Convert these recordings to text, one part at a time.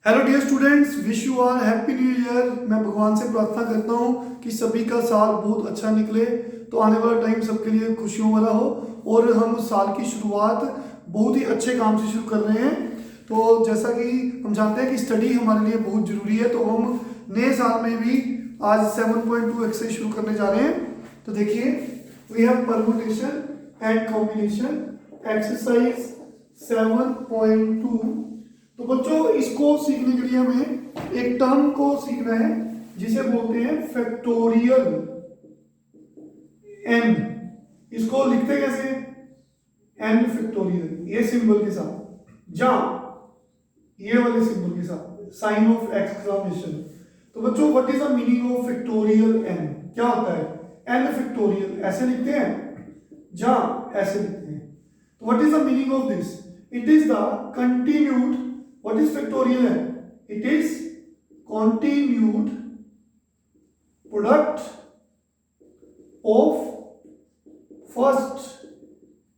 Hello dear students, wish you are happy new year. मैं भगवान से प्रार्थना करता हूँ कि सभी का साल बहुत अच्छा निकले, तो आने वाला टाइम सबके लिए खुशियों वाला हो और हम साल की शुरुआत बहुत ही अच्छे काम से शुरू कर रहे हैं। तो जैसा कि हम जानते हैं कि स्टडी हमारे लिए बहुत ज़रूरी है, तो हम नए साल में भी आज 7.2 एक्सरसाइज शुरू करने जा रहे हैं। तो देखिए, we have permutation and combination exercise 7.2। तो बच्चों, इसको सीखने के लिए हमें एक टर्म को सीखना है जिसे बोलते हैं फैक्टोरियल एन। इसको लिखते कैसे? एन फैक्टोरियल, ये सिंबल के साथ, या ये वाले सिंबल के साथ, साइन ऑफ एक्सक्लेमेशन। तो बच्चों, what is the meaning of factorial n? क्या होता है? एन फैक्टोरियल ऐसे लिखते हैं, या ऐसे लिखते हैं। तो what is the meaning of this? It is the continued. What is factorial n? It is continued product of first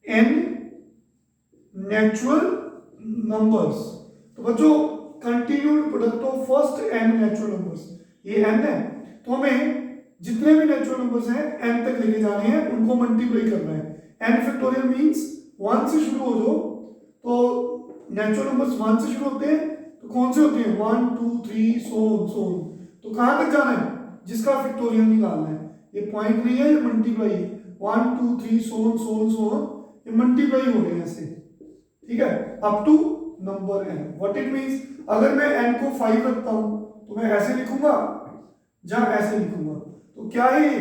n natural numbers। तो बच्चों, continued product of first n natural numbers, ये n है। तो हमें जितने भी natural numbers हैं n तक लेके जाने हैं, उनको मल्टीप्लाई करना है। n फैक्टोरियल मींस 1 से शुरू हो जाओ। तो नेचुरल नंबर्स 1 से शुरू होते हैं, तो कौन से होते हैं? 1 2 3 सो ऑन। तो कहां तक जाना है? जिसका फैक्टोरियल निकालना है। ये पॉइंट नहीं है, ये मल्टीप्लाई है। 1 2 3 सो ऑन, ये मल्टीप्लाई हो रहे हैं ऐसे, ठीक है, up to number n। What it means, अगर मैं n को 5 रखता हूं तो मैं ऐसे लिखूंगा या ऐसे लिखूंगा। तो क्या है ये?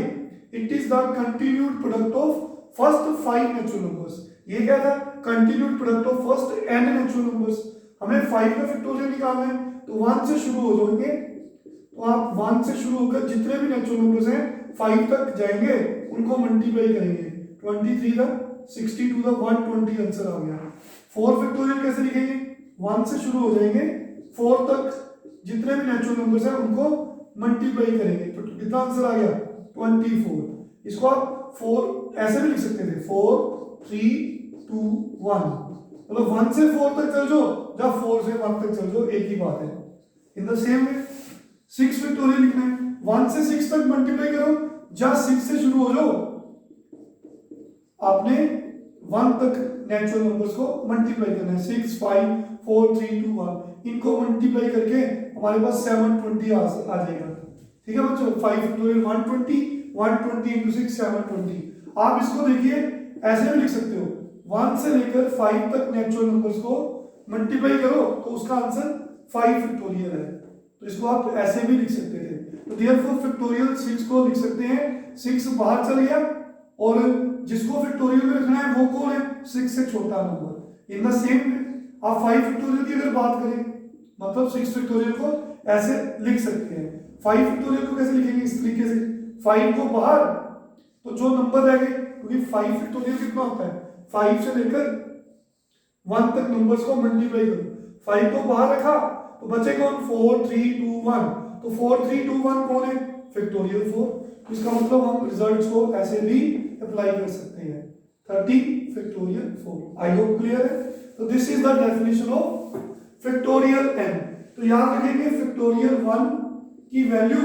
It is the continued product of first 5 natural numbers. ये क्या था? Continued product of first n natural numbers. हमें 5 का फैक्टोरियल निकालना है, तो 1 से शुरू हो जाएंगे। तो आप 1 से शुरू होकर जितने भी नेचुरल नंबर्स हैं 5 तक जाएंगे, उनको मल्टीप्लाई करेंगे। 23 तक, 62 तक, 120 आंसर आ गया। 4 फैक्टोरियल कैसे लिखेंगे? 1 से शुरू हो जाएंगे, 4 तक जितने भी नेचुरल नंबर्स हैं उनको मल्टीप्लाई करेंगे, तो कितना आंसर आ गया? 24। इसको आप 4 ऐसे भी लिख सकते थे, 4 3 2 1। मतलब 1 से 4 तक चल जाओ या 4 से 1 तक चल जाओ, एक ही बात है। In the same way 6 factorial लिखना है, 1 से 6 तक मल्टीप्लाई करो या 6 से शुरू हो जाओ। आपने 1 तक नेचुरल नंबर्स को मल्टीप्लाई करना है। 6 5 4 3 2 1, इनको मल्टीप्लाई करके हमारे पास 720 आ जाएगा। ठीक है बच्चों, 5 फैक्टोरियल 120, 120 into 6 720। आप इसको देखिए, ऐसे भी लिख सकते हो, 1 से लेकर 5 तक नेचुरल नंबर्स को मल्टीप्लाई करो तो उसका आंसर 5 फैक्टोरियल है। तो इसको आप ऐसे भी लिख सकते थे। तो देयरफॉर फैक्टोरियल 6 को लिख सकते हैं, 6 बाहर चल गया, और जिसको फैक्टोरियल में रखना है वो कौन है? 6 से छोटा नंबर। इन द सेम आप 5 फैक्टोरियल की अगर बात करें, मतलब 6 फैक्टोरियल को ऐसे लिख सकते हैं। 5 फैक्टोरियल को कैसे लिखेंगे? इस तरीके से, 5 को बाहर, तो जो नंबर रह गए, क्योंकि 5 फैक्टोरियल कितना होता है? 5 से लेकर 1 तक नंबर्स को मल्टीप्लाई करो। 5 को बाहर रखा तो बचे कौन? 4 3 2 1। तो 4 3 2 1 कौन है? फैक्टोरियल 4। तो इसका मतलब हम रिजल्ट्स को ऐसे भी अप्लाई कर सकते हैं, 30 फैक्टोरियल 4। आई होप क्लियर है। तो this is the definition of factorial n। तो याद रखेंगे, फैक्टोरियल 1 की वैल्यू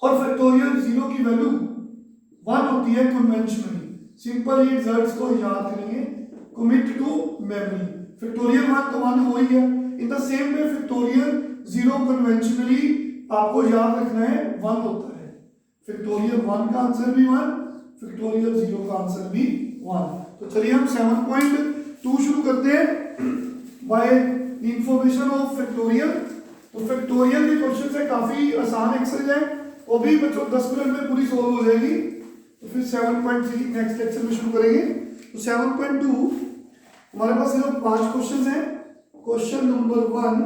और फैक्टोरियल 0 की वैल्यू 1 होती है कन्वेंशनली। सिंपल ये रिजल्ट्स को याद करेंगे, कमिट टू मेमोरी। फैक्टोरियल 1 तो 1 हो ही गया। In the same way factorial 0 conventionally आपको याद रखना है, 1 होता है। फैक्टोरियल 1 का आंसर भी 1, फैक्टोरियल 0 का आंसर भी 1। तो चलिए हम 7.2 शुरू करते हैं बाय इंफॉर्मेशन ऑफ फैक्टोरियल। तो फैक्टोरियल के क्वेश्चन है, काफी आसान एक्सरसाइज है, वो भी बच्चों 10 मिनट में पूरी सॉल्व हो जाएगी। तो फिर 7.3 नेक्स्ट लेक्चर में शुरू करेंगे। तो 7.2 हमारे पास सिर्फ 5 क्वेश्चन हैं। Question number 1,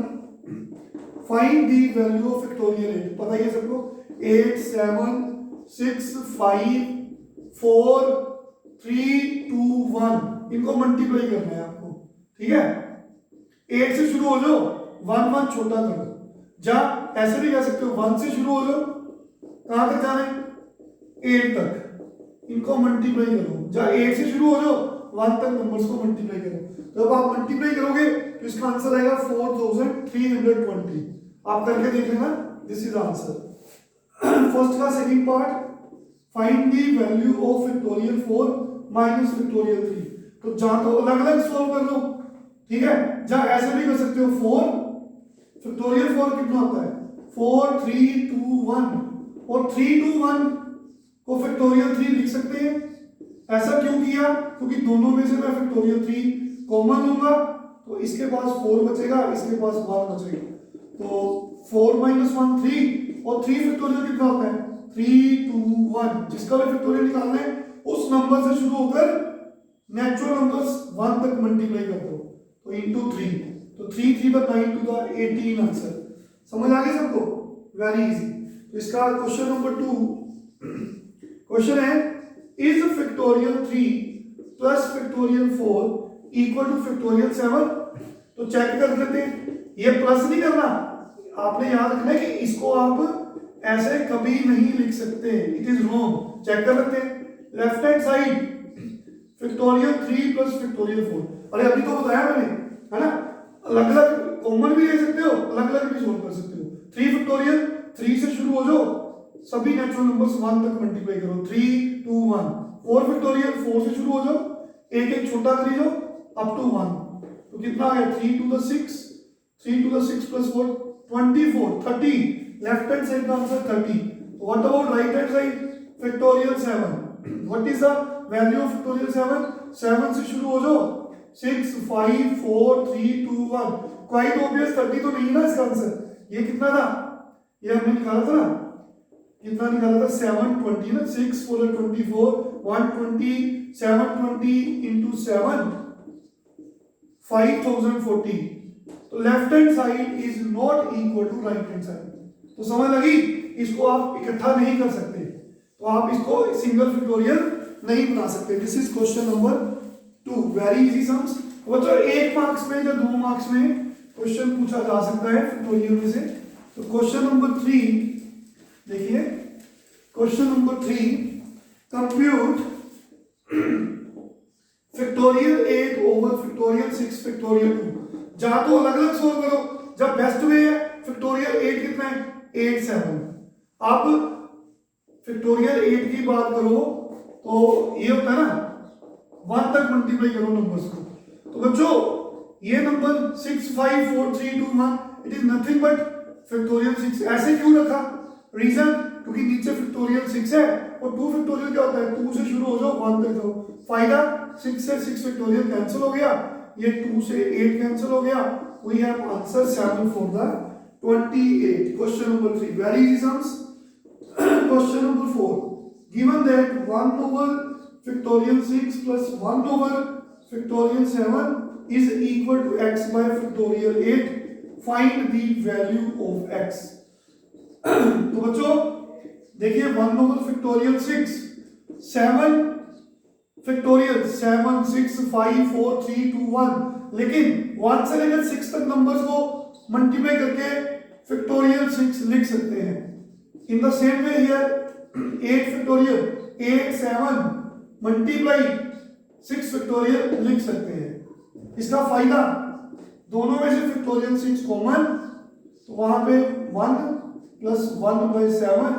find the value of factorial 8। पता ही है सबको, 8 7 6 5 4 3 2 1, इनको मल्टीप्लाई करना है आपको। ठीक है, 8 से शुरू हो जाओ, 1 1 छोटा करो, या ऐसे भी कह सकते हो 1 से शुरू हो जाओ, कहां तक जाना है? 8 तक, इनको मल्टीप्लाई करो। या 8 से शुरू हो जाओ, 1 तक नंबर्स को मल्टीप्लाई करो। तो अब आप मल्टीप्लाई करोगे तो इसका आंसर आएगा 4320। आप करके देख लेना, दिस इज आंसर। फर्स्ट का second part, find the value of factorial 4 minus factorial 3। तो जहां तो अलग अलग सॉल्व कर लो, ठीक है, जहां ऐसे भी कर सकते हो। 4 फैक्टोरियल 4 कितना होता है 4 3 2 1, और 3 2 1 को फैक्टोरियल 3 लिख सकते हैं। ऐसा क्यों किया, क्योंकि दोनों में से मैं फैक्टोरियल 3 कॉमन लूंगा, तो इसके पास 4 बचेगा, इसके पास 1 बचेगा। तो 4 माइनस 1 3, और 3 फैक्टोरियल कितना होता है 3 2 1। जिसका भी फैक्टोरियल निकालना है उस नंबर से शुरू होकर नेचुरल नंबर्स 1 तक मल्टीप्लाई कर दो, तो इनटू 3, तो 3 3 पर 9 टू द 18 आंसर। समझ आ गई सबको, वेरी इजी। तो इसका क्वेश्चन नंबर 2 क्वेश्चन है, is factorial 3 plus factorial 4 equal two factorial 7। तो चेक कर लेते हैं, ये प्लस नहीं करना, आपने याद रखना है कि इसको आप ऐसे कभी नहीं लिख सकते, इट इज रॉन्ग। चेक कर लेते हैं, left hand side factorial 3 plus factorial 4, अरे अभी तो बताया मैंने, है ना, अलग अलग कॉमन भी ले सकते हो, अलग अलग भी सोल्व कर सकते हो। 3 फैक्टोरियल 3 से शुरू हो जाओ, सभी नेचुरल नंबर्स 1 तक मल्टीप्लाई करो, 3 2 1। 4 फैक्टोरियल 4 से शुरू हो जाओ, एक एक छोटा करी जाओ अप टू 1, तो कितना आ गया 3 to the 6, 3 to the 6 plus 4 24 30। Left hand side का answer 30। What about right hand side factorial 7, what is the value of factorial 7? 7 से शुरू हो जाओ, 6 5 4 3 2 1। क्वाइट ऑब्वियस 30 तो नहीं ना इसका आंसर। ये कितना था, ये हमने निकाला था ना, कितना निकाला था 720 ना, 6 4 24 120 720 into 7 5040। तो left hand side is not equal to right hand side. तो समझ लगी, इसको आप इकट्ठा नहीं कर सकते, तो आप इसको सिंगल फैक्टोरियल नहीं बना सकते। This is question number 2, very easy sums. बच्चों 1 मार्क्स में या 2 मार्क्स में क्वेश्चन पूछा जा सकता है फैक्टोरियल में से। तो क्वेश्चन नंबर 3 देखिए, question number 3, compute factorial 8 over factorial 6 factorial 2। जहां तो अलग अलग सोल्व करो, जब बेस्ट वे है फैक्टोरियल 8 कितना है 8 7। अब फैक्टोरियल 8 की बात करो तो ये होता है ना 1 तक मल्टीप्लाई करो नंबर्स को। तो बच्चों ये number 6 5 4 3 2 1 it is nothing but factorial 6। ऐसे क्यों रखा, रीजन क्योंकि नीचे फैक्टोरियल 6 है और 2 फैक्टोरियल क्या होता है 2 से शुरू हो जाओ 1 तक जाओ। फायदा 6 से 6 फैक्टोरियल कैंसिल हो गया, ये 2 से 8 कैंसिल हो गया। We have answer 7 for the 28। Question number 3 very easy sums. Question number 4, given that 1 over factorial 6 plus 1 over factorial 7 is equal to x by factorial 8, find the value of x। तो बच्चों देखिए 1 over factorial 6 7 factorial 7 6 5 4 3 2 1, लेकिन 1 से लेकर 6 तक numbers को multiply करके factorial 6 लिख सकते हैं। In the same way here 8 factorial 8 7 multiply 6 factorial लिख सकते हैं। इसका फायदा दोनों में से फैक्टोरियल 6 कॉमन, तो वहां पे 1 plus 1 by 7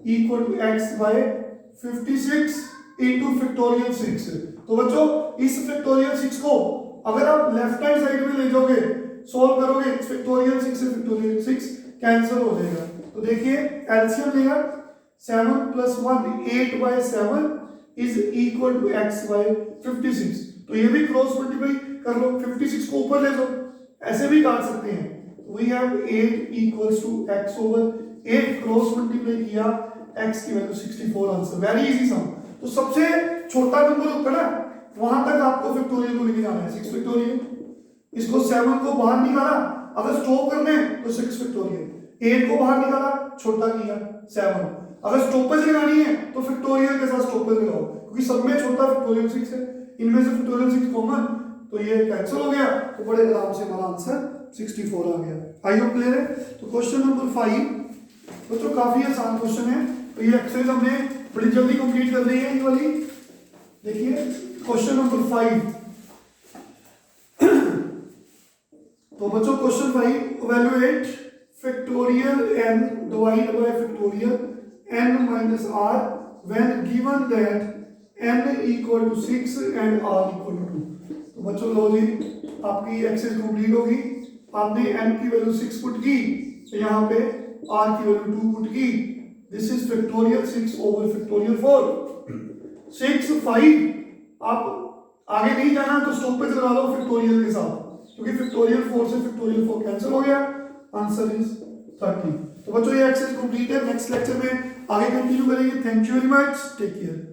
equal to x by 56 into factorial 6। तो बच्चों इस फैक्टोरियल 6 को अगर आप लेफ्ट हैंड साइड में ले जाओगे सॉल्व करोगे, फैक्टोरियल 6 से फैक्टोरियल 6 कैंसिल हो जाएगा। तो देखिए एलसीएम लेगा 7 plus 1 8 by 7 is equal to x by 56। तो ये भी क्रॉस मल्टीप्लाई कर लो, 56 को ऊपर ले जाओ, ऐसे भी काट सकते हैं। We have 8 equals to x over 8 cross multiply किया, x की value 64 answer. Very easy sum. तो सबसे छोटा नंबर होता है ना वहां तक आपको फैक्टोरियल को लेके जाना है 6 फैक्टोरियल। इसको 7 को बाहर निकाला, अगर स्टॉप करना है तो 6 फैक्टोरियल, 8 को बाहर निकाला छोटा किया 7। अगर स्टॉपेज लगानी है तो फैक्टोरियल के साथ स्टॉपेज लगाओ, क्योंकि सब में छोटा फैक्टोरियल 6 है, इनमें से फैक्टोरियल 6 कॉमन, तो ये कैंसिल हो गया, तो बड़े आराम से हमारा आंसर 64 आ गया। आई होप क्लियर है। तो क्वेश्चन नंबर 5 बच्चों काफी आसान क्वेश्चन है, तो ये एक्सरसाइज हमने बड़ी जल्दी कंप्लीट कर दी है ये वाली। देखिए क्वेश्चन नंबर 5। तो बच्चों question 5, evaluate factorial n divide by factorial n minus r when given that n equal to 6 and r equal to 2। तो बच्चों लो जी, आपकी एक्सरसाइज कंप्लीट होगी। आपने n की वैल्यू 6 पुट की, तो यहाँ पे r की वैल्यू 2 पुट की। This is factorial 6 over factorial 4। 6 5 आप आगे नहीं जाना तो स्टॉपेज लगा लो फैक्टोरियल के साथ, क्योंकि फैक्टोरियल 4 से फैक्टोरियल 4 कैंसिल हो गया। Answer is 30। तो बच्चों ये एक्सरसाइज कंप्लीट है। नेक्स्ट लेक्चर में आगे कंटिन्यू करेंगे। Thank you very much, take care.